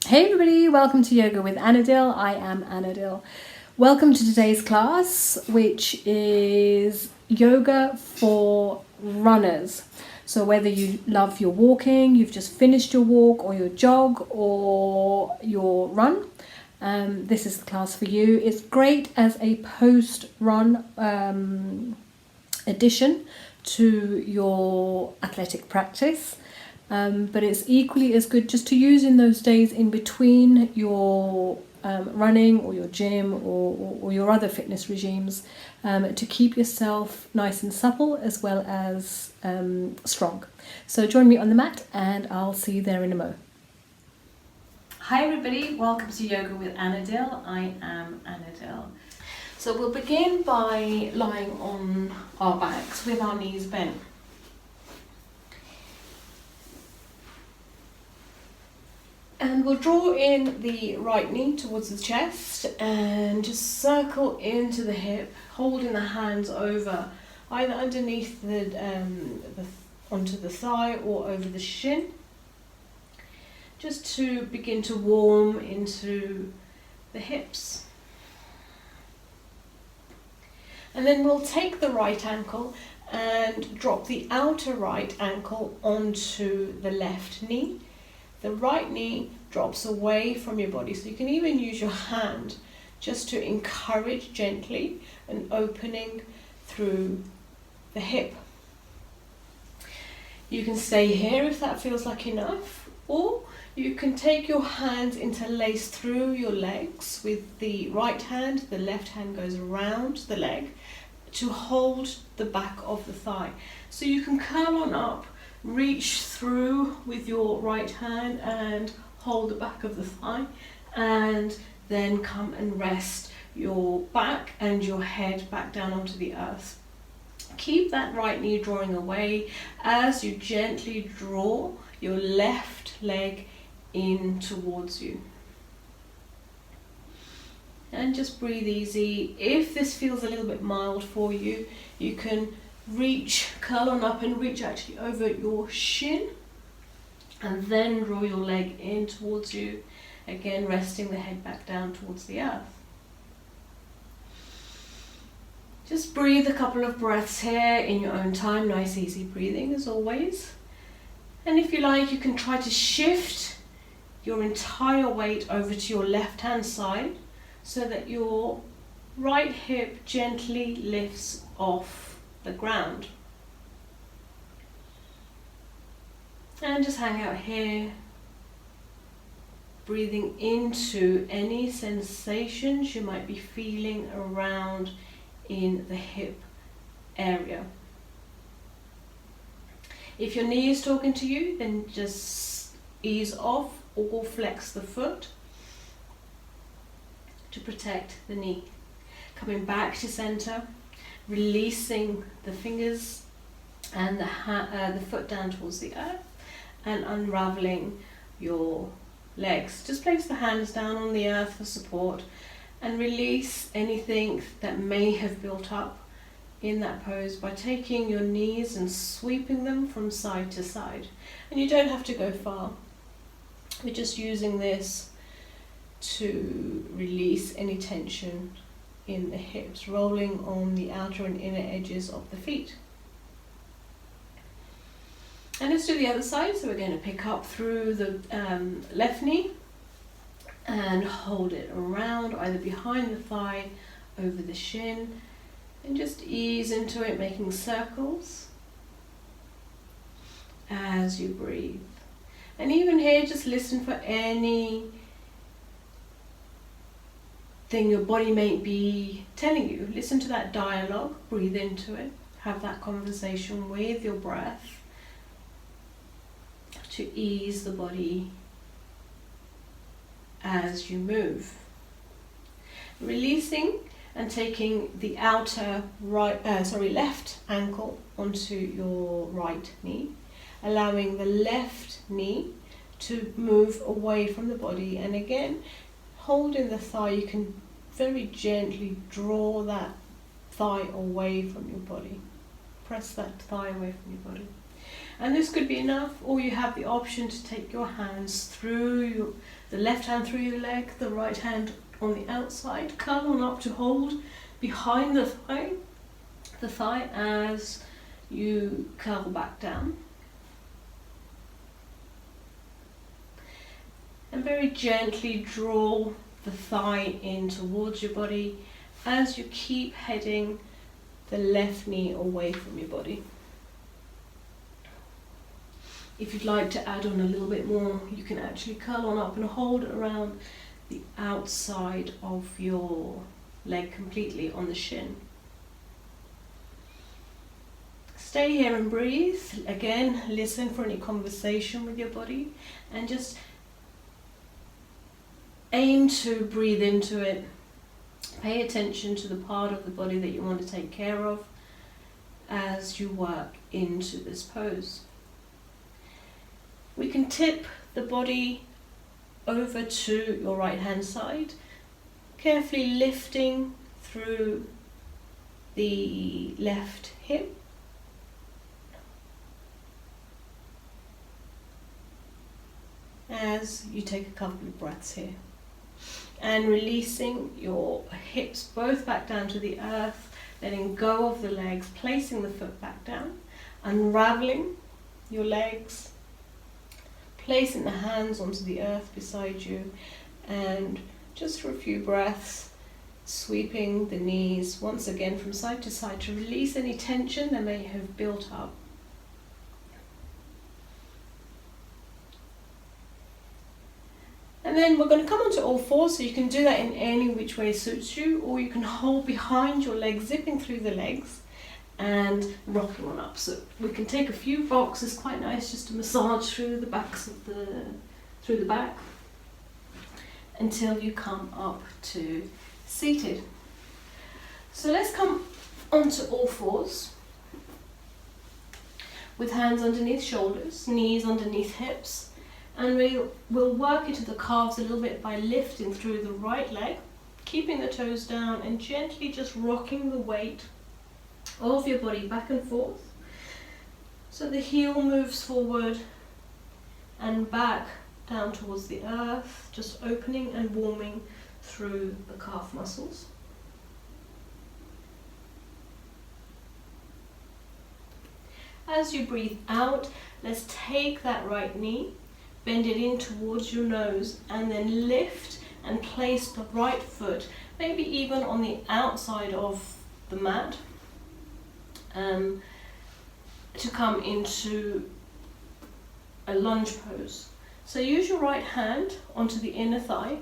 Hey everybody, welcome to Yoga with Anadil. I am Anadil. Welcome to today's class, which is yoga for runners. So whether you love your walking, you've just finished your walk or your jog or your run, this is the class for you. It's great as a post-run addition to your athletic practice. But it's equally as good just to use in those days in between your running or your gym or your other fitness regimes to keep yourself nice and supple as well as strong. So join me on the mat and I'll see you there in a mo. Hi everybody, welcome to Yoga with Anadil. I am Anadil. So we'll begin by lying on our backs with our knees bent. And we'll draw in the right knee towards the chest and just circle into the hip, holding the hands over, either underneath onto the thigh or over the shin, just to begin to warm into the hips. And then we'll take the right ankle and drop the outer right ankle onto the left knee. The right knee drops away from your body, so you can even use your hand just to encourage gently an opening through the hip. You can stay here if that feels like enough, or you can take your hands interlace through your legs with the right hand. The left hand goes around the leg to hold the back of the thigh. So you can curl on up, reach through with your right hand and hold the back of the thigh, and then come and rest your back and your head back down onto the earth. Keep that right knee drawing away as you gently draw your left leg in towards you. And just breathe easy. If this feels a little bit mild for you, you can curl on up and reach actually over your shin, and then draw your leg in towards you, again resting the head back down towards the earth. Just breathe a couple of breaths here in your own time, nice easy breathing as always. And if you like, you can try to shift your entire weight over to your left hand side so that your right hip gently lifts off the ground. And just hang out here, breathing into any sensations you might be feeling around in the hip area. If your knee is talking to you, then just ease off or flex the foot to protect the knee. Coming back to center, releasing the fingers and the foot down towards the earth, and unraveling your legs. Just place the hands down on the earth for support and release anything that may have built up in that pose by taking your knees and sweeping them from side to side. And you don't have to go far. We're just using this to release any tension in the hips, rolling on the outer and inner edges of the feet. And let's do the other side. So we're going to pick up through the left knee and hold it around, either behind the thigh, over the shin, and just ease into it, making circles as you breathe. And even here, just listen for any thing your body may be telling you. Listen to that dialogue, breathe into it, have that conversation with your breath to ease the body as you move. Releasing and taking the outer left ankle onto your right knee, allowing the left knee to move away from the body, and again holding the thigh, you can very gently draw that thigh away from your body. Press that thigh away from your body. And this could be enough, or you have the option to take your hands through the left hand through the leg, the right hand on the outside. Curl on up to hold behind the thigh as you curl back down. And very gently draw the thigh in towards your body as you keep heading the left knee away from your body. If you'd like to add on a little bit more, you can actually curl on up and hold it around the outside of your leg completely on the shin. Stay here and breathe. Again, listen for any conversation with your body and just aim to breathe into it. Pay attention to the part of the body that you want to take care of as you work into this pose. We can tip the body over to your right hand side, carefully lifting through the left hip. As you take a couple of breaths here. And releasing your hips both back down to the earth, letting go of the legs, placing the foot back down, unraveling your legs, placing the hands onto the earth beside you, and just for a few breaths, sweeping the knees once again from side to side to release any tension that may have built up. And then we're going to come onto all fours, so you can do that in any which way suits you, or you can hold behind your legs, zipping through the legs and rocking on up. So we can take a few rocks. It's quite nice just to massage through the backs of through the back until you come up to seated. So let's come onto all fours with hands underneath shoulders, knees underneath hips. And we'll work into the calves a little bit by lifting through the right leg, keeping the toes down and gently just rocking the weight of your body back and forth. So the heel moves forward and back down towards the earth, just opening and warming through the calf muscles. As you breathe out, let's take that right knee, bend it in towards your nose, and then lift and place the right foot, maybe even on the outside of the mat, to come into a lunge pose. So use your right hand onto the inner thigh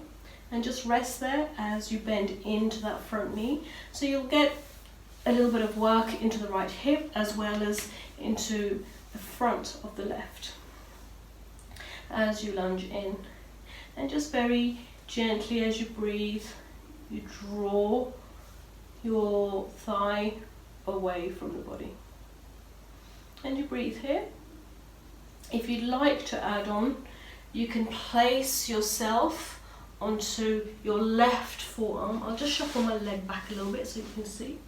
and just rest there as you bend into that front knee. So you'll get a little bit of work into the right hip as well as into the front of the left as you lunge in. And just very gently as you breathe, you draw your thigh away from the body. And you breathe here. If you'd like to add on, you can place yourself onto your left forearm. I'll just shuffle my leg back a little bit so you can see.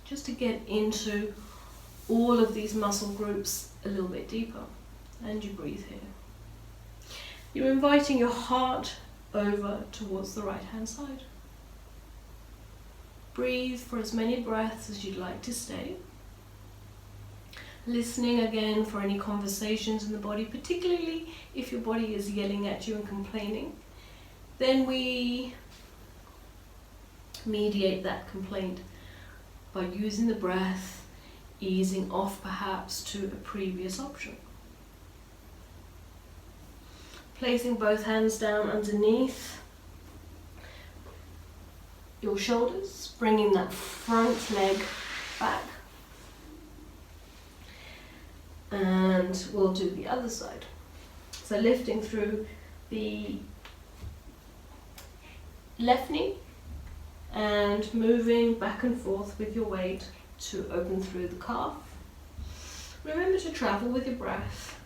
Just to get into all of these muscle groups a little bit deeper. And you breathe here. You're inviting your heart over towards the right hand side. Breathe for as many breaths as you'd like to stay. Listening again for any conversations in the body, particularly if your body is yelling at you and complaining. Then we mediate that complaint by using the breath, easing off perhaps to a previous option. Placing both hands down underneath your shoulders, bringing that front leg back. And we'll do the other side. So lifting through the left knee and moving back and forth with your weight to open through the calf. Remember to travel with your breath.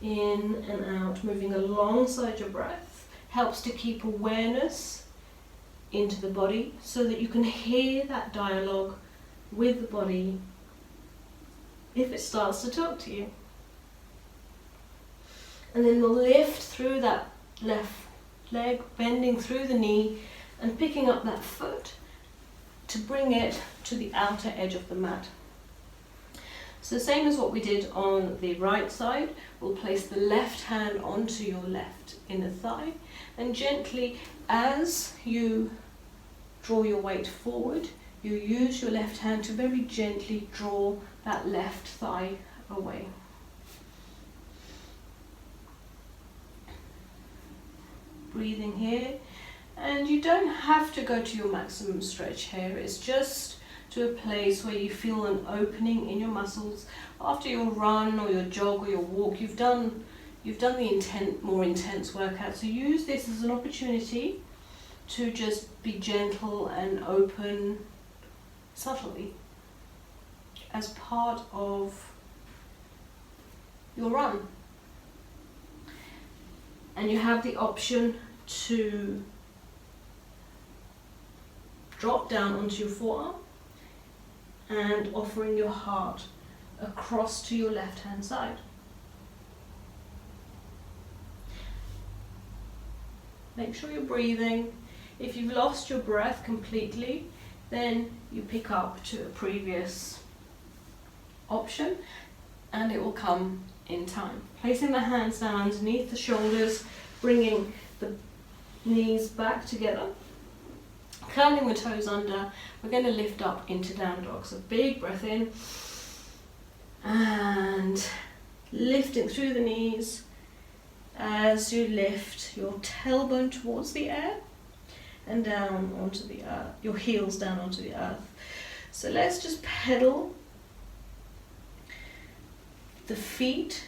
In and out, moving alongside your breath, helps to keep awareness into the body so that you can hear that dialogue with the body if it starts to talk to you. And then we'll lift through that left leg, bending through the knee and picking up that foot to bring it to the outer edge of the mat. So same as what we did on the right side, we'll place the left hand onto your left inner thigh, and gently, as you draw your weight forward, you use your left hand to very gently draw that left thigh away. Breathing here, and you don't have to go to your maximum stretch here. It's just to a place where you feel an opening in your muscles. After your run or your jog or your walk, you've done the more intense workout. So use this as an opportunity to just be gentle and open subtly as part of your run. And you have the option to drop down onto your forearm and offering your heart across to your left hand side. Make sure you're breathing. If you've lost your breath completely, then you pick up to a previous option and it will come in time. Placing the hands down underneath the shoulders, bringing the knees back together, curling the toes under. We're going to lift up into down dog. So big breath in and lifting through the knees as you lift your tailbone towards the air and down onto the earth, your heels down onto the earth. So let's just pedal the feet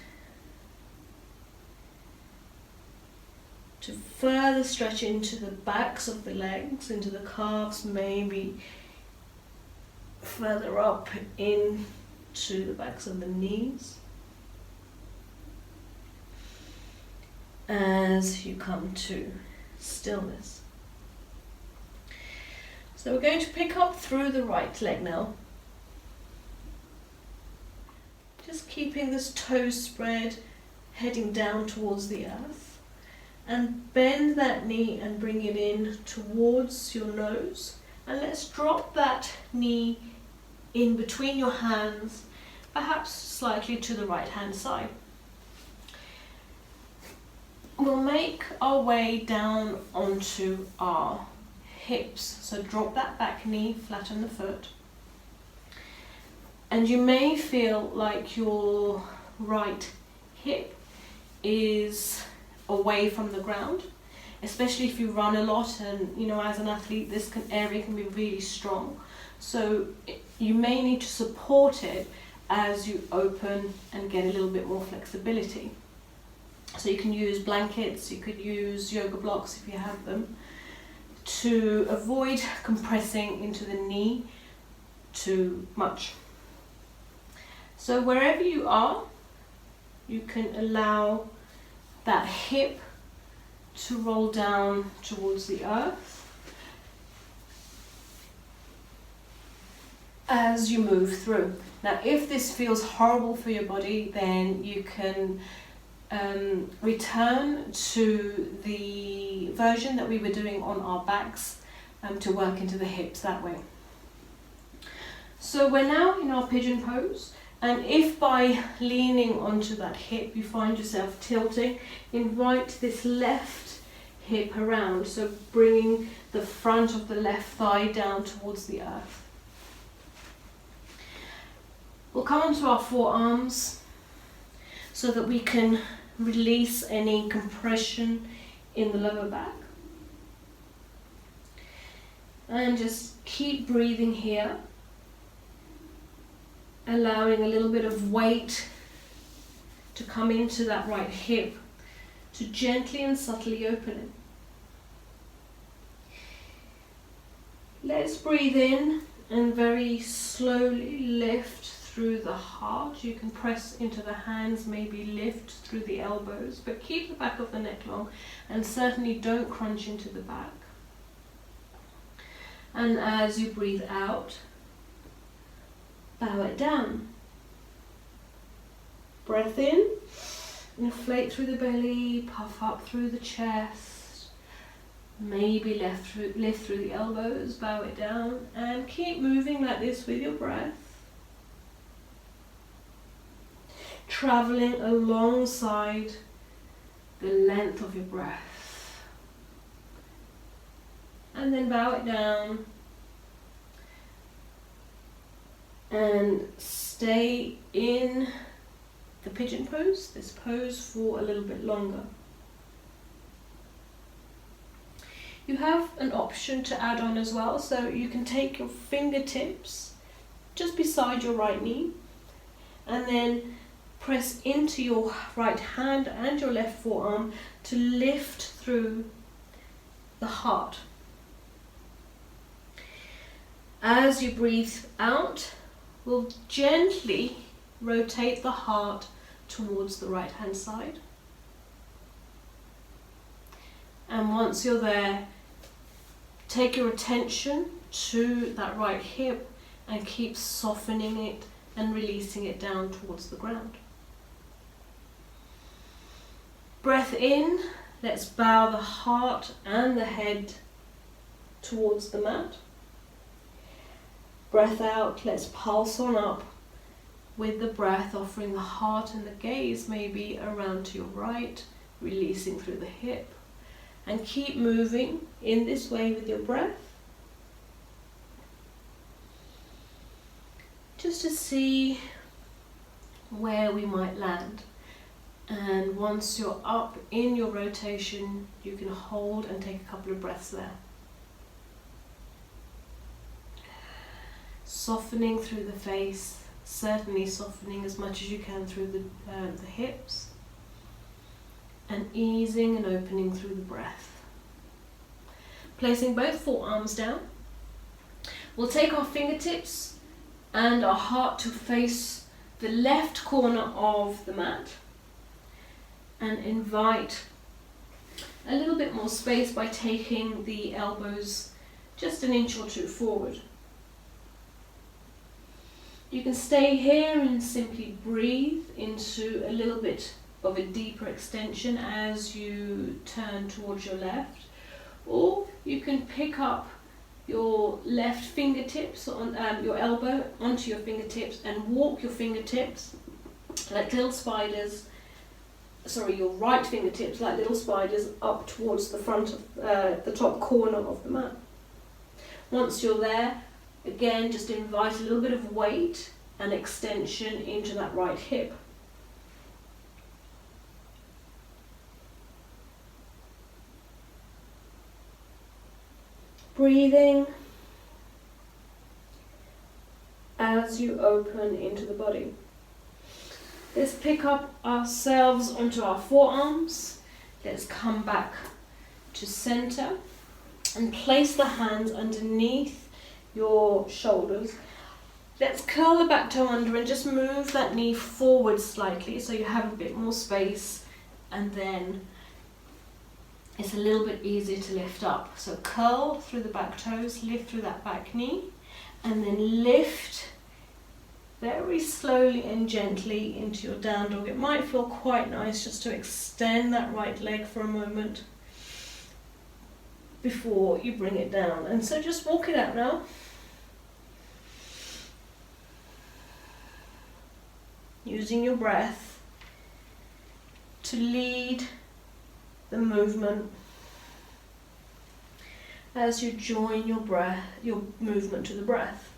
to further stretch into the backs of the legs, into the calves, maybe further up into the backs of the knees. As you come to stillness. So we're going to pick up through the right leg now. Just keeping this toe spread, heading down towards the earth. And bend that knee and bring it in towards your nose. And let's drop that knee in between your hands, perhaps slightly to the right hand side. We'll make our way down onto our hips. So drop that back knee, flatten the foot. And you may feel like your right hip is away from the ground, especially if you run a lot, and as an athlete this area can be really strong. So you may need to support it as you open and get a little bit more flexibility. So you can use blankets, you could use yoga blocks if you have them, to avoid compressing into the knee too much. So wherever you are, you can allow that hip to roll down towards the earth as you move through. Now, if this feels horrible for your body, then you can return to the version that we were doing on our backs to work into the hips that way. So we're now in our pigeon pose. And if by leaning onto that hip you find yourself tilting, invite this left hip around, so bringing the front of the left thigh down towards the earth. We'll come onto our forearms so that we can release any compression in the lower back. And just keep breathing here, allowing a little bit of weight to come into that right hip to gently and subtly open it. Let's breathe in and very slowly lift through the heart. You can press into the hands, maybe lift through the elbows, but keep the back of the neck long and certainly don't crunch into the back. And as you breathe out, bow it down. Breath in, inflate through the belly, puff up through the chest, maybe lift through the elbows, bow it down, and keep moving like this with your breath. Traveling alongside the length of your breath. And then bow it down and stay in the pigeon pose, this pose for a little bit longer. You have an option to add on as well, so you can take your fingertips just beside your right knee and then press into your right hand and your left forearm to lift through the heart. As you breathe out, we'll gently rotate the heart towards the right hand side. And once you're there, take your attention to that right hip and keep softening it and releasing it down towards the ground. Breath in, let's bow the heart and the head towards the mat. Breath out, let's pulse on up with the breath, offering the heart and the gaze maybe around to your right, releasing through the hip. And keep moving in this way with your breath. Just to see where we might land. And once you're up in your rotation, you can hold and take a couple of breaths there. Softening through the face, certainly softening as much as you can through the hips, and easing and opening through the breath. Placing both forearms down, we'll take our fingertips and our heart to face the left corner of the mat and invite a little bit more space by taking the elbows just an inch or two forward. You can stay here and simply breathe into a little bit of a deeper extension as you turn towards your left, or you can pick up your left fingertips on your elbow onto your fingertips and walk your fingertips like little spiders, your right fingertips like little spiders up towards the front of the top corner of the mat. Once you're there, again, just invite a little bit of weight and extension into that right hip. Breathing as you open into the body. Let's pick up ourselves onto our forearms. Let's come back to center and place the hands underneath your shoulders. Let's curl the back toe under and just move that knee forward slightly so you have a bit more space, and then it's a little bit easier to lift up. So curl through the back toes, lift through that back knee, and then lift very slowly and gently into your down dog. It might feel quite nice just to extend that right leg for a moment before you bring it down. And so just walk it out now. Using your breath to lead the movement as you join your movement to the breath.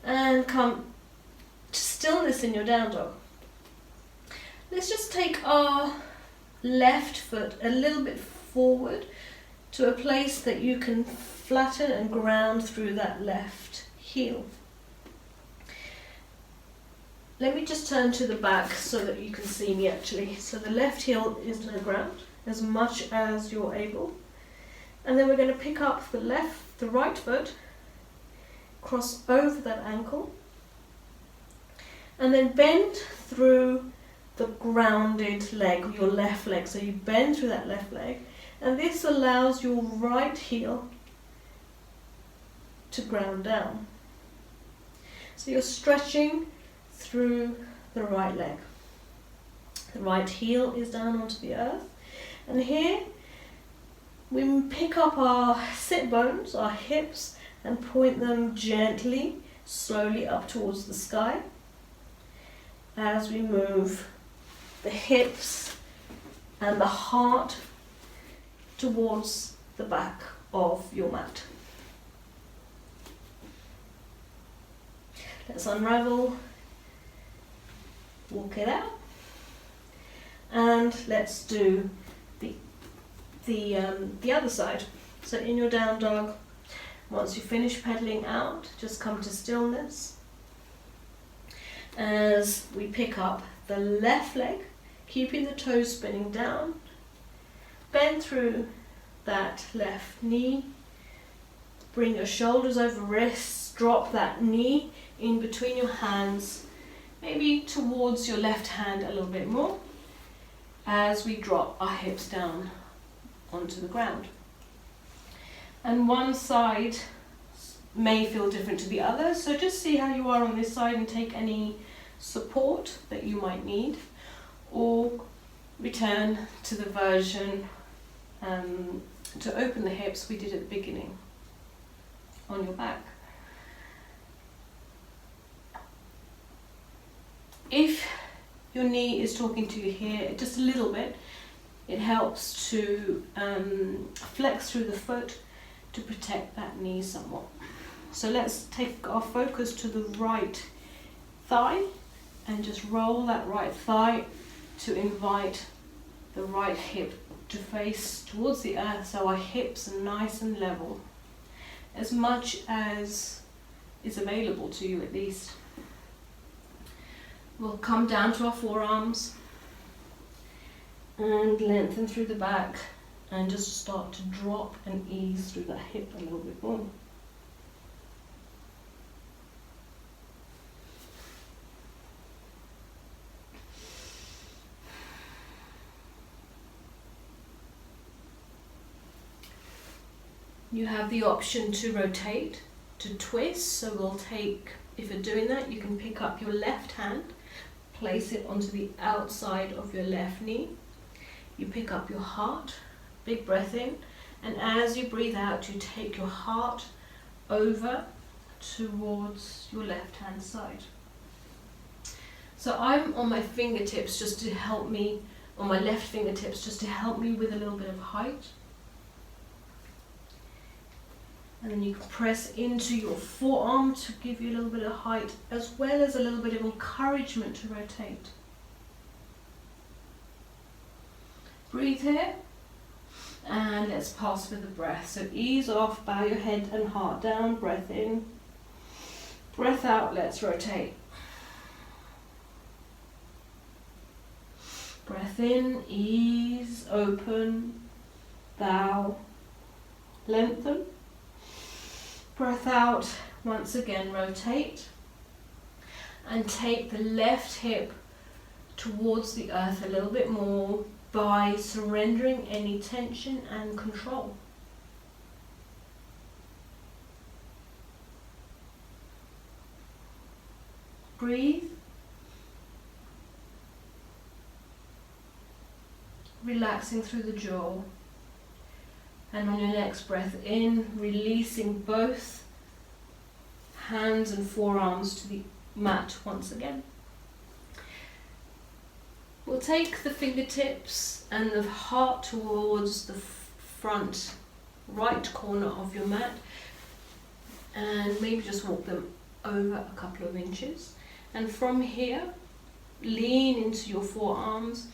And come to stillness in your down dog. Let's just take our left foot a little bit forward to a place that you can flatten and ground through that left heel. Let me just turn to the back so that you can see me actually. So the left heel is to the ground as much as you're able. And then we're going to pick up the right foot, cross over that ankle, and then bend through the grounded leg, your left leg. So you bend through that left leg, and this allows your right heel to ground down. So you're stretching through the right leg. The right heel is down onto the earth. And here we pick up our sit bones, our hips, and point them gently, slowly up towards the sky as we move the hips and the heart towards the back of your mat. Let's unravel, walk it out, and let's do the other side. So in your down dog, once you finish pedaling out, just come to stillness as we pick up the left leg, keeping the toes spinning down. Bend through that left knee, bring your shoulders over wrists, drop that knee in between your hands, maybe towards your left hand a little bit more as we drop our hips down onto the ground. And one side may feel different to the other, so just see how you are on this side and take any support that you might need, or return to the version to open the hips we did at the beginning on your back. If your knee is talking to you here just a little bit, it helps to flex through the foot to protect that knee somewhat. So let's take our focus to the right thigh and just roll that right thigh to invite the right hip to face towards the earth, so our hips are nice and level, as much as is available to you at least. We'll come down to our forearms and lengthen through the back and just start to drop and ease through that hip a little bit more. You have the option to rotate, to twist, so we'll take, if you're doing that, you can pick up your left hand, place it onto the outside of your left knee. You pick up your heart, big breath in, and as you breathe out, you take your heart over towards your left hand side. So I'm on my fingertips just to help me, on my left fingertips just to help me with a little bit of height. And then you can press into your forearm to give you a little bit of height, as well as a little bit of encouragement to rotate. Breathe here, and let's pass with the breath. So ease off, bow your head and heart down, breath in, breath out, let's rotate. Breath in, ease, open, bow, lengthen. Breath out, once again rotate, and take the left hip towards the earth a little bit more by surrendering any tension and control. Breathe. Relaxing through the jaw. And on your next breath in, releasing both hands and forearms to the mat once again. We'll take the fingertips and the heart towards the front right corner of your mat, and maybe just walk them over a couple of inches. And from here, lean into your forearms,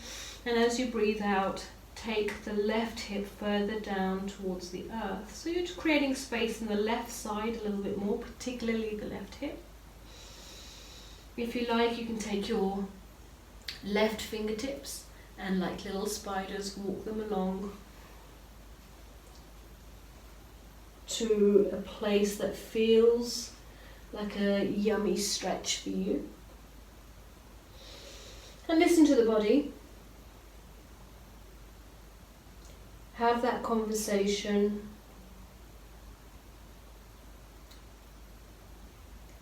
and as you breathe out, take the left hip further down towards the earth. So you're just creating space in the left side a little bit more, particularly the left hip. If you like, you can take your left fingertips and, like little spiders, walk them along to a place that feels like a yummy stretch for you. And listen to the body. Have that conversation.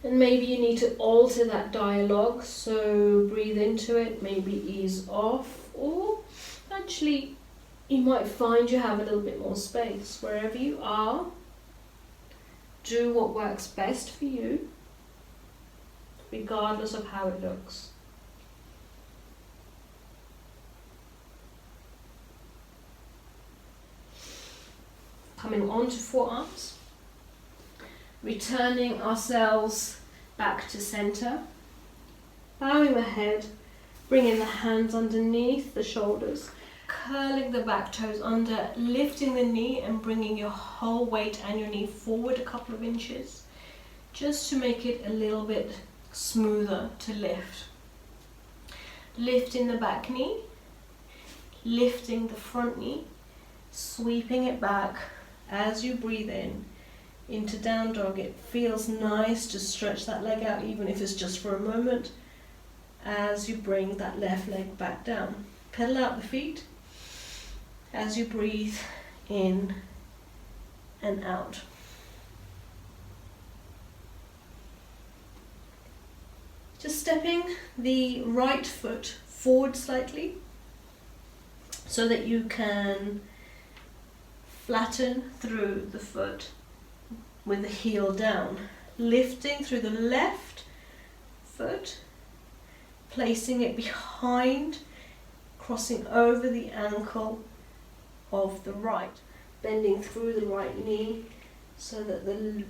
And maybe you need to alter that dialogue, so breathe into it, maybe ease off, or actually you might find you have a little bit more space. Wherever you are, do what works best for you, regardless of how it looks. Coming on to forearms. Returning ourselves back to center, bowing the head, bringing the hands underneath the shoulders, curling the back toes under, lifting the knee and bringing your whole weight and your knee forward a couple of inches, just to make it a little bit smoother to lift. Lifting the back knee, lifting the front knee, sweeping it back as you breathe in. Into down dog. It feels nice to stretch that leg out, even if it's just for a moment, as you bring that left leg back down. Pedal out the feet as you breathe in and out. Just stepping the right foot forward slightly so that you can flatten through the foot with the heel down, lifting through the left foot, placing it behind, crossing over the ankle of the right, bending through the right knee so that the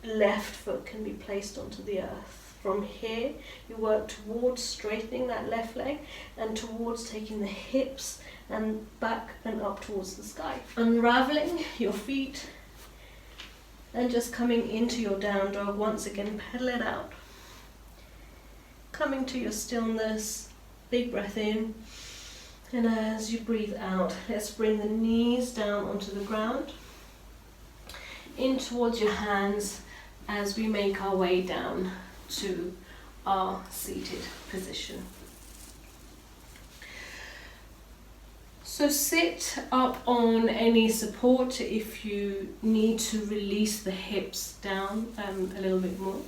left foot can be placed onto the earth. From here, you work towards straightening that left leg and towards taking the hips and back and up towards the sky. Unraveling your feet, and just coming into your down dog. Once again, pedal it out. Coming to your stillness, big breath in, and as you breathe out, let's bring the knees down onto the ground, in towards your hands as we make our way down to our seated position. So sit up on any support if you need to release the hips down a little bit more.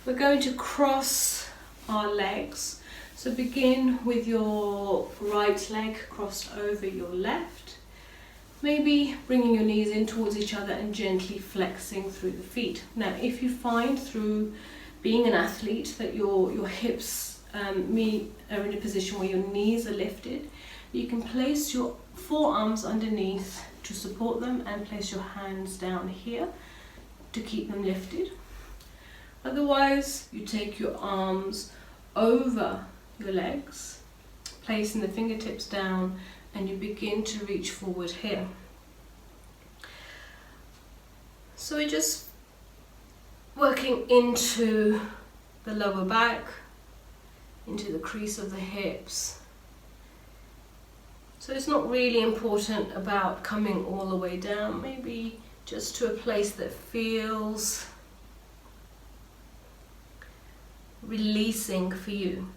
We're going to cross our legs. So begin with your right leg crossed over your left. Maybe bringing your knees in towards each other and gently flexing through the feet. Now, if you find through being an athlete that your hips are in a position where your knees are lifted, you can place your forearms underneath to support them and place your hands down here to keep them lifted. Otherwise, you take your arms over your legs, placing the fingertips down, and you begin to reach forward here. So we're just working into the lower back, into the crease of the hips. So it's not really important about coming all the way down, maybe just to a place that feels releasing for you.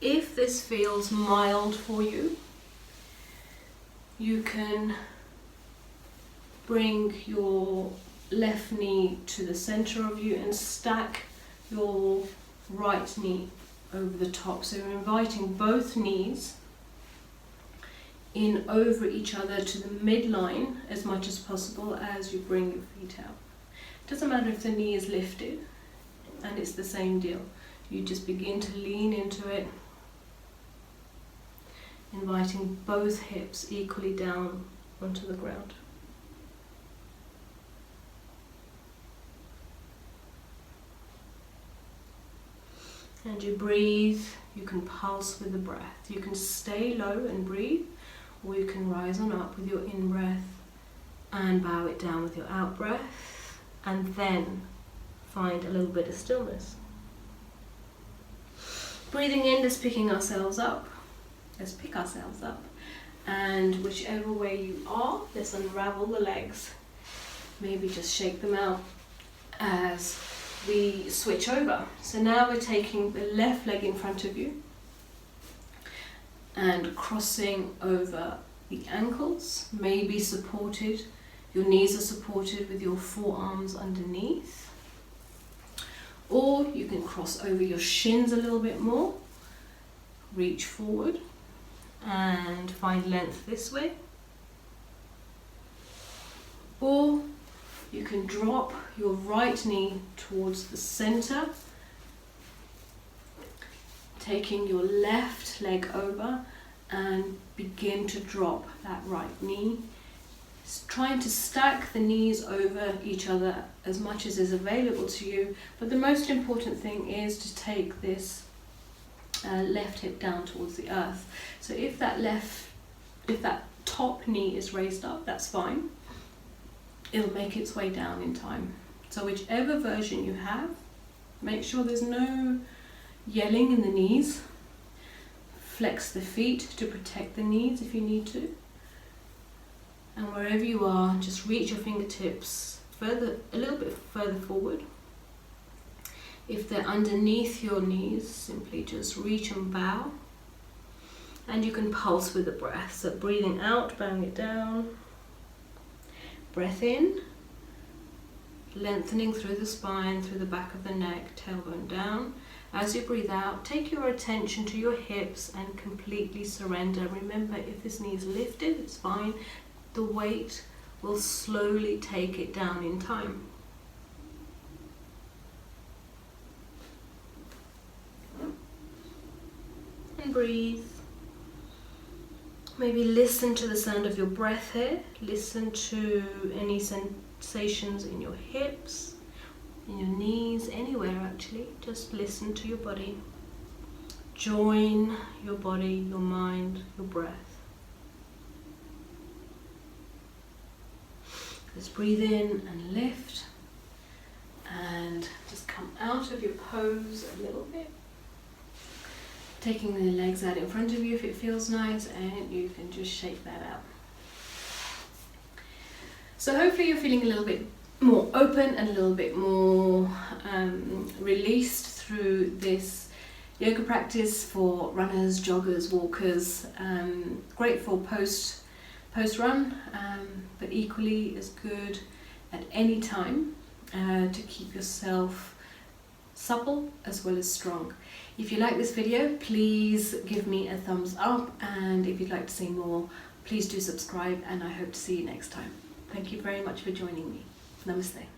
If this feels mild for you, you can bring your left knee to the center of you and stack your right knee over the top. So you're inviting both knees in over each other to the midline as much as possible as you bring your feet out. It doesn't matter if the knee is lifted, and it's the same deal. You just begin to lean into it, inviting both hips equally down onto the ground. And you breathe, you can pulse with the breath. You can stay low and breathe, or you can rise on up with your in-breath and bow it down with your out-breath, and then find a little bit of stillness. Breathing in, just picking ourselves up. Let's pick ourselves up, and whichever way you are, let's unravel the legs. Maybe just shake them out as we switch over. So now we're taking the left leg in front of you, and crossing over the ankles, maybe supported. Your knees are supported with your forearms underneath. Or you can cross over your shins a little bit more. Reach forward and find length this way. Or you can drop your right knee towards the center, taking your left leg over and begin to drop that right knee. Trying to stack the knees over each other as much as is available to you, but the most important thing is to take this left hip down towards the earth. So if that top knee is raised up, that's fine. It'll make its way down in time. So whichever version you have, make sure there's no yelling in the knees. Flex the feet to protect the knees if you need to. And wherever you are, just reach your fingertips a little bit further forward. If they're underneath your knees, simply just reach and bow. And you can pulse with the breath. So breathing out, bowing it down. Breath in, lengthening through the spine, through the back of the neck, tailbone down. As you breathe out, take your attention to your hips and completely surrender. Remember, if this knee is lifted, it's fine. The weight will slowly take it down in time. And breathe. Maybe listen to the sound of your breath here. Listen to any sensations in your hips, in your knees, anywhere actually. Just listen to your body. Join your body, your mind, your breath. Just breathe in and lift, and just come out of your pose a little bit. Taking the legs out in front of you if it feels nice, and you can just shake that out. So hopefully you're feeling a little bit more open and a little bit more released through this yoga practice for runners, joggers, walkers. Great for post run, but equally as good at any time to keep yourself supple as well as strong. If you like this video, please give me a thumbs up, and if you'd like to see more, please do subscribe, and I hope to see you next time. Thank you very much for joining me. Namaste.